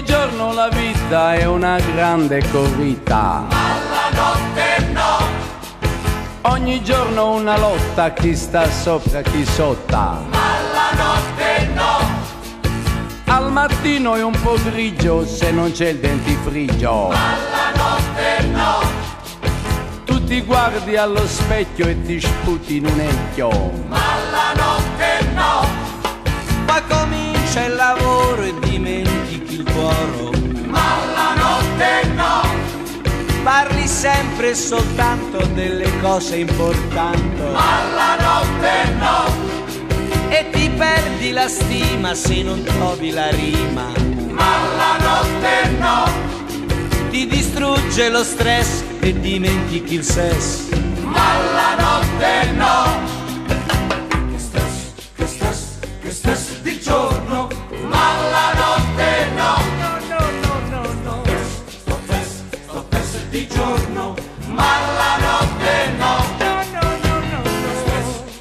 Ogni giorno la vita è una grande corrida, ma la notte no. Ogni giorno una lotta, chi sta sopra chi sotto, ma la notte no. Al mattino è un po' grigio se non c'è il dentifricio, ma la notte no. Tu ti guardi allo specchio e ti sputi in un ecchio, ma la notte no. Poi comincia il lavoro e dimentichi il cuore, ma la notte no. Parli sempre e soltanto delle cose importanti, ma la notte no. E ti perdi la stima se non trovi la rima, ma la notte no. Ti distrugge lo stress e dimentichi il sesso, ma la notte no. Che stress di giorno, ma la notte no. Sto stress di giorno, ma la notte no.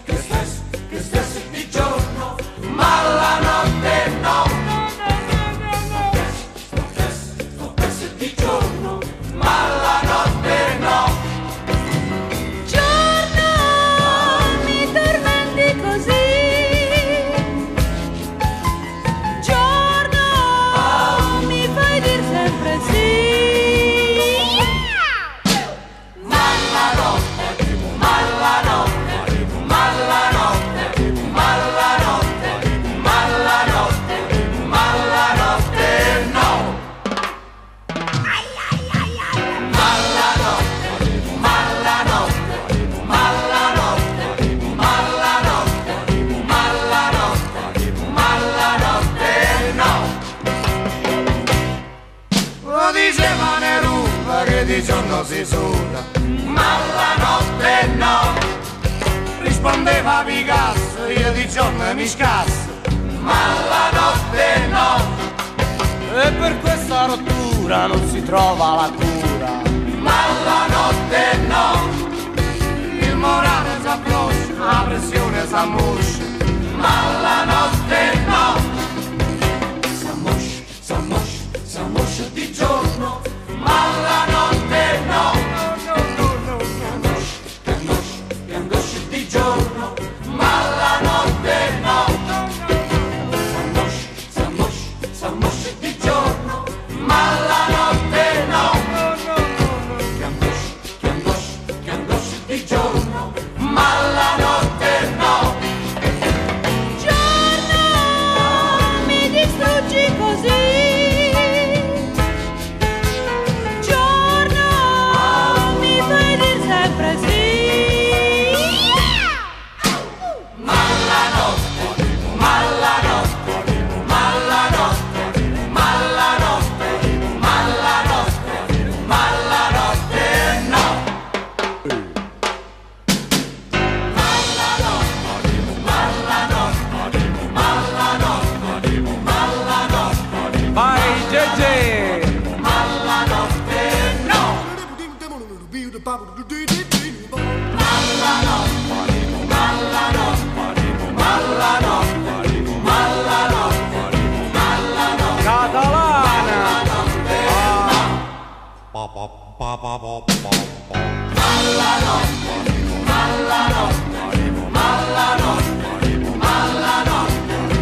Che stress di giorno, ma la notte no. Sto stress di giorno, ma la notte no. Giorno, mi tormenti così. Giorno, mi fai dir sempre sì. Ma la notte, ma la notte, ma la notte, ma la notte, ma la notte, ma la notte no. Ma la notte, ma la notte, ma la notte, ma la notte, ma la notte, ma la notte no. Lo diceva Neruda che di giorno si suda, ma la notte no. Rispondeva Picasso, io di giorno mi scasso, ma la notte no. e per questa rottura non si trova la cura, Ma la notte no. Il morale s'affloscia, la pressione s'ammoscia, ma la notte no. S'ammoscia di giorno, ma la notte no. Che angoscia di giorno, ma la notte no. S'ammoscia di giorno, ma la notte no. Che angoscia di giorno, ma la notte no. Giorno, mi distruggi così. Giorno, mi fai dir sempre sì. Ma la notte, ma la notte, ma la notte, ma la notte, ma la notte, ma la notte no. Ma la notte, ma la notte, ma la notte, ma la notte, vai JJ! ma la notte no. Ma la notte, ma la notte, ma la notte, ma la notte, ma la notte. Catalana!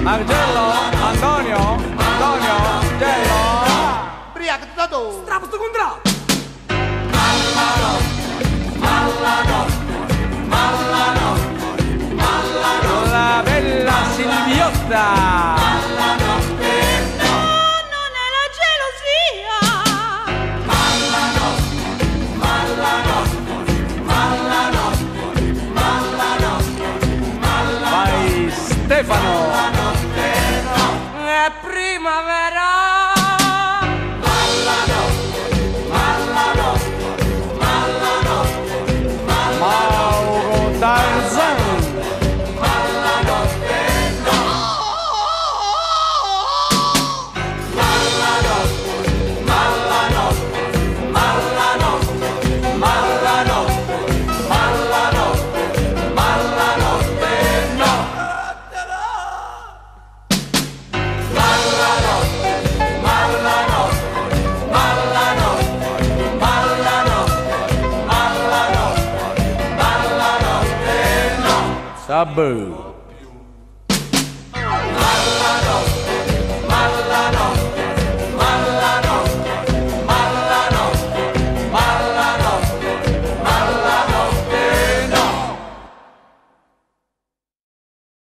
Margello, Antonio, Gello. strappo sto contratto. La bella Silviotta! Non è la gelosia. Vai Stefano! È primavera. Mauro Tarzan! La Sabu.